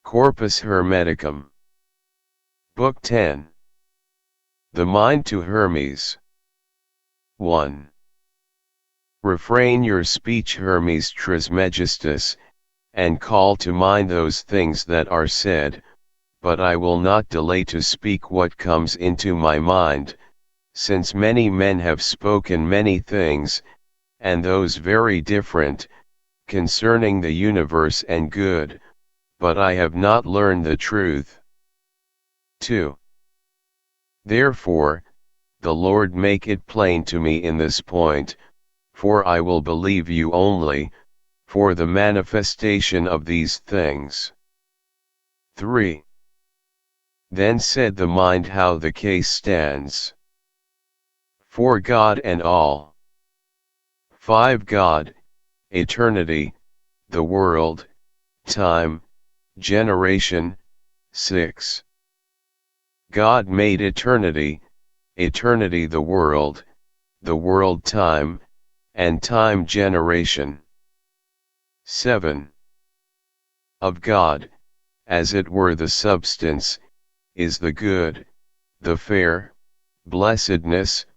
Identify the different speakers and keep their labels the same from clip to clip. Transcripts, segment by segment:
Speaker 1: Corpus Hermeticum. Book 10. The Mind to Hermes. 1. Refrain your speech, Hermes Trismegistus, and call to mind those things that are said, but I will not delay to speak what comes into my mind, since many men have spoken many things, and those very different, concerning the universe and good, but I have not learned the truth. 2. Therefore, the Lord make it plain to me in this point, for I will believe you only, for the manifestation of these things. 3. Then said the mind how the case stands. 4. God and all. 5. God, eternity, the world, time, generation. 6. God made eternity, eternity the world time, and time generation. 7. Of God, as it were the substance, is the good, the fair, blessedness,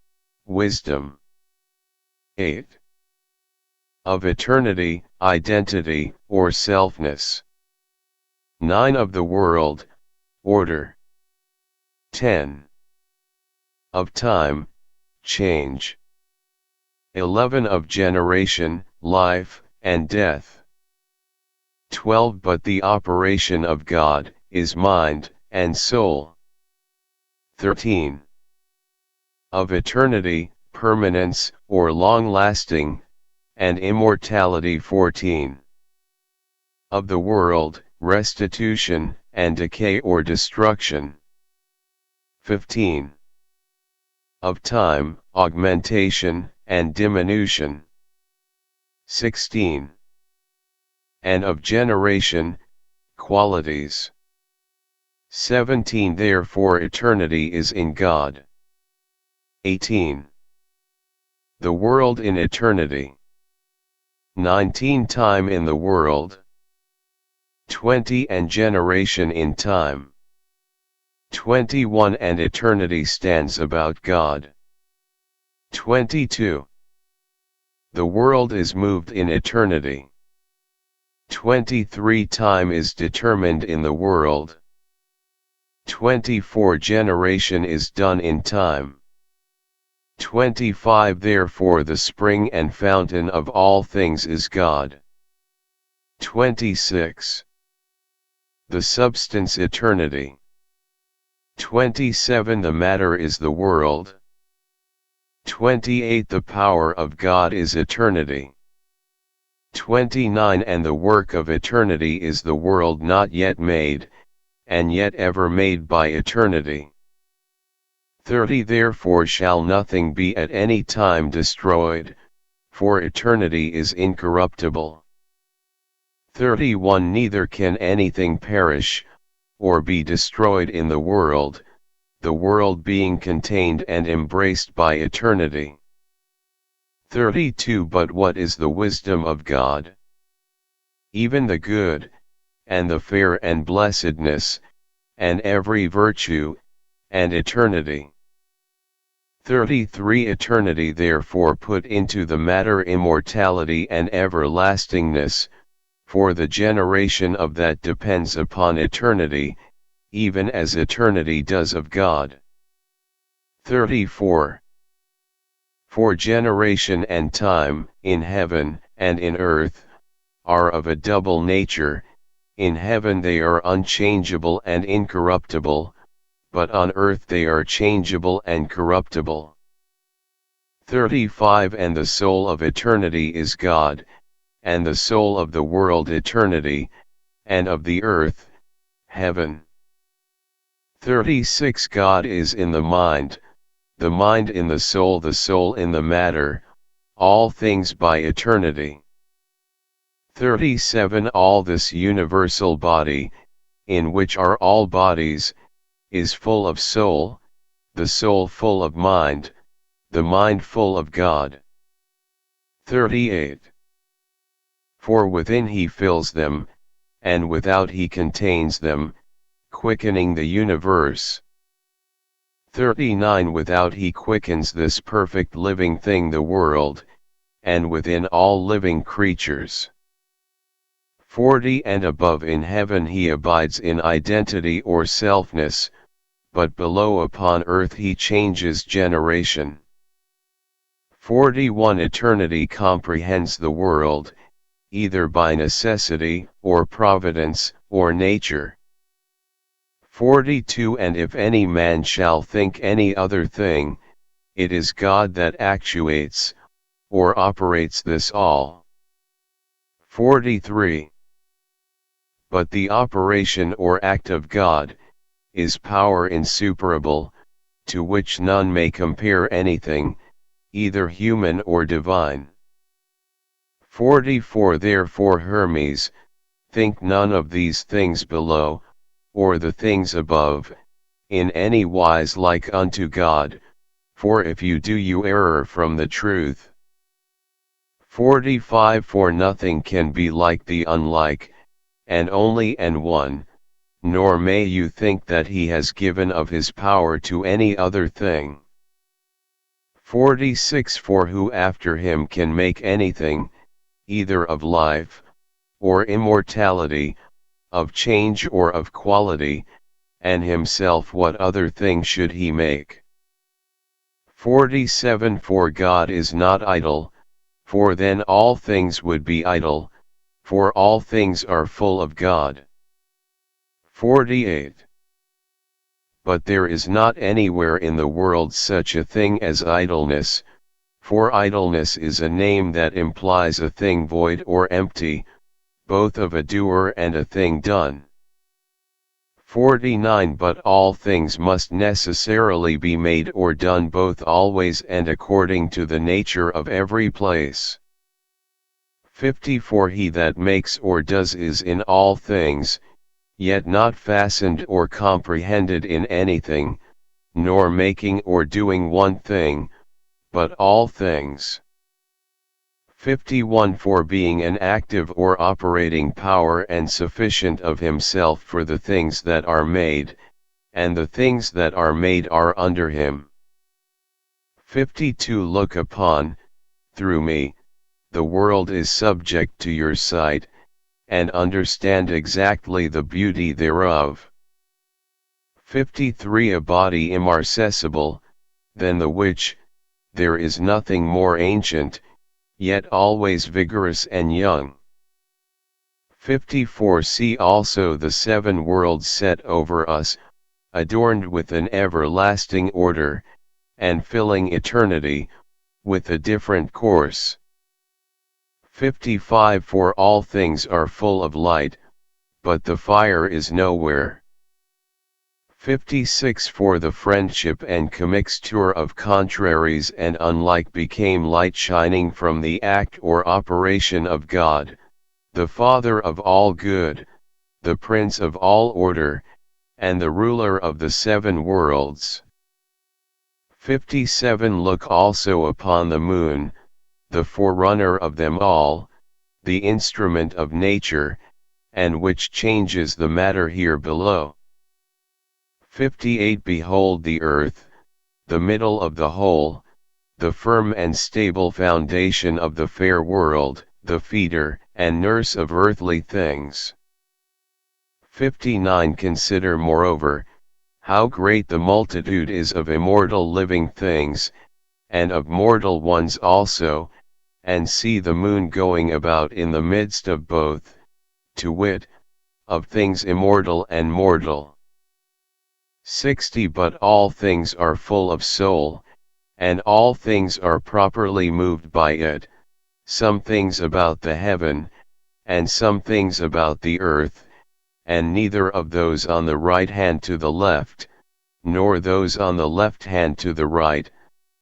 Speaker 1: wisdom. 8. Of eternity, identity, or selfness. 9. Of the world, order. 10. Of time, change. 11. Of generation, life, and death. 12. But the operation of God, is mind, and soul. 13. Of eternity, permanence, or long-lasting, and immortality. 14. Of the world, restitution, and decay or destruction. 15. Of time, augmentation, and diminution. 16. And of generation, qualities. 17. Therefore eternity is in God. 18. The world in eternity. 19. Time in the world. 20. And generation in time. 21. And eternity stands about God. 22. The world is moved in eternity. 23. Time is determined in the world. 24. Generation is done in time. 25. Therefore the spring and fountain of all things is God. 26. The substance eternity. 27. The matter is the world. 28. The power of God is eternity. 29. And the work of eternity is the world not yet made, and yet ever made by eternity. 30. Therefore shall nothing be at any time destroyed, for eternity is incorruptible. 31. Neither can anything perish, or be destroyed in the world being contained and embraced by eternity. 32. But what is the wisdom of God? Even the good, and the fair and blessedness, and every virtue, and eternity. 33. Eternity therefore put into the matter immortality and everlastingness, for the generation of that depends upon eternity, even as eternity does of God. 34. For generation and time, in heaven, and in earth, are of a double nature. In heaven they are unchangeable and incorruptible, but on earth they are changeable and corruptible. 35. And the soul of eternity is God, and the soul of the world eternity, and of the earth, heaven. 36. God is in the mind in the soul in the matter, all things by eternity. 37. All this universal body, in which are all bodies, is full of soul, the soul full of mind, the mind full of God. 38. For within he fills them, and without he contains them, quickening the universe. 39 Without he quickens this perfect living thing the world, and within all living creatures. 40 And above in heaven he abides in identity or selfness, but below upon earth he changes generation. 41 Eternity comprehends the world, either by necessity, or providence, or nature. 42 And if any man shall think any other thing, it is God that actuates, or operates this all. 43 But the operation or act of God, is power insuperable, to which none may compare anything, either human or divine. 44 Therefore Hermes, think none of these things below, or the things above, in any wise like unto God, for if you do you err from the truth. 45 For nothing can be like the unlike, and only and one, nor may you think that he has given of his power to any other thing. 46 For who after him can make anything, either of life, or immortality, of change or of quality, and himself what other thing should he make? 47 For God is not idle, for then all things would be idle, for all things are full of God. 48 But there is not anywhere in the world such a thing as idleness, for idleness is a name that implies a thing void or empty, both of a doer and a thing done. 49 But all things must necessarily be made or done both always and according to the nature of every place. 54 He that makes or does is in all things, yet not fastened or comprehended in anything, nor making or doing one thing, but all things. 51 For being an active or operating power and sufficient of himself for the things that are made, and the things that are made are under him. 52 Look upon, through me, the world is subject to your sight, and understand exactly the beauty thereof. 53 A body immarcessible, than the which, there is nothing more ancient, yet always vigorous and young. 54 See also the 7 worlds set over us, adorned with an everlasting order, and filling eternity, with a different course. 55 For all things are full of light, but the fire is nowhere. 56 For the friendship and commixture of contraries and unlike became light shining from the act or operation of God, the Father of all good, the Prince of all order, and the ruler of the 7 worlds. 57 Look also upon the moon, the forerunner of them all, the instrument of nature, and which changes the matter here below. 58 Behold the earth, the middle of the whole, the firm and stable foundation of the fair world, the feeder and nurse of earthly things. 59 Consider moreover, how great the multitude is of immortal living things, and of mortal ones also, and see the moon going about in the midst of both, to wit, of things immortal and mortal. 60 But all things are full of soul, and all things are properly moved by it, some things about the heaven, and some things about the earth, and neither of those on the right hand to the left, nor those on the left hand to the right,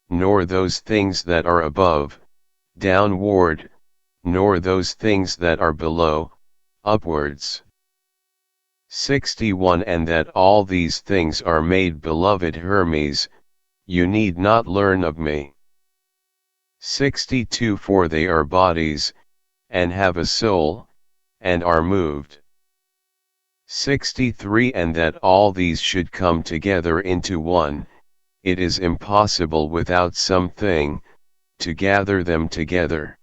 Speaker 1: nor those things that are above, downward, nor those things that are below, upwards. 61 And that all these things are made, beloved Hermes, you need not learn of me. 62 For they are bodies, and have a soul, and are moved. 63 And that all these should come together into one, it is impossible without something, to gather them together.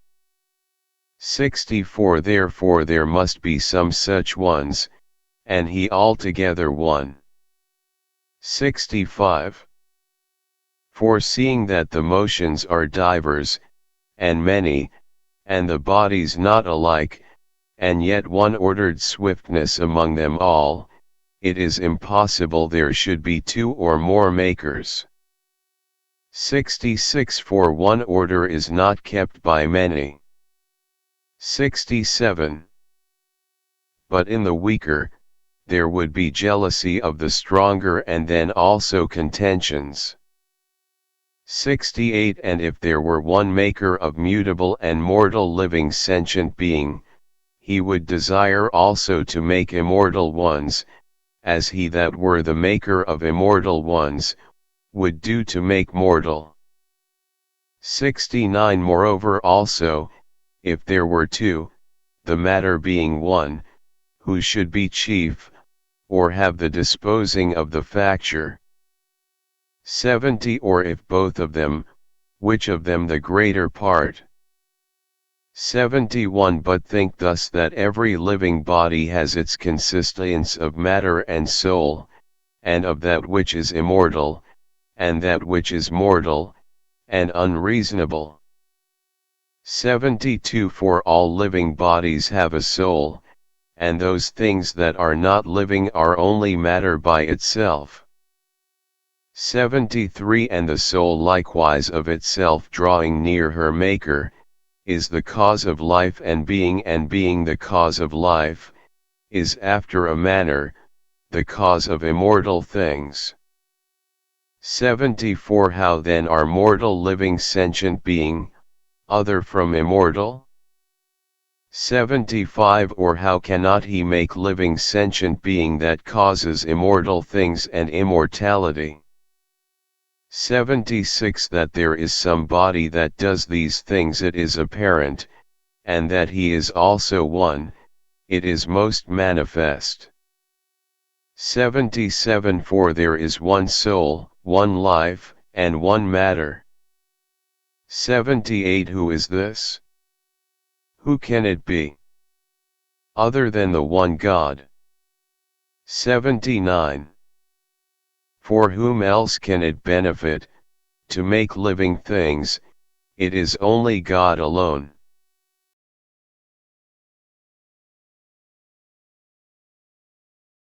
Speaker 1: 64 Therefore there must be some such ones, and he altogether one. 65 Foreseeing that the motions are divers, and many, and the bodies not alike, and yet one ordered swiftness among them all, it is impossible there should be two or more makers. 66 For one order is not kept by many. 67 But in the weaker, there would be jealousy of the stronger and then also contentions. 68 And if there were one maker of mutable and mortal living sentient being, he would desire also to make immortal ones, as he that were the maker of immortal ones, would do to make mortal. 69 Moreover also, if there were two, the matter being one, who should be chief, or have the disposing of the facture. 70 Or if both of them, which of them the greater part? 71 But think thus that every living body has its consistence of matter and soul, and of that which is immortal, and that which is mortal, and unreasonable. 72 For all living bodies have a soul, and those things that are not living are only matter by itself. 73 And the soul likewise of itself drawing near her Maker, is the cause of life and being the cause of life, is after a manner, the cause of immortal things. 74 How then are mortal living sentient being, other from immortal? 75 Or how cannot he make living sentient being that causes immortal things and immortality? 76 That there is some body that does these things it is apparent, and that he is also one, it is most manifest. 77 For there is one soul, one life, and one matter. 78 Who is this? Who can it be? Other than the one God. 79 For whom else can it benefit, to make living things? It is only God alone.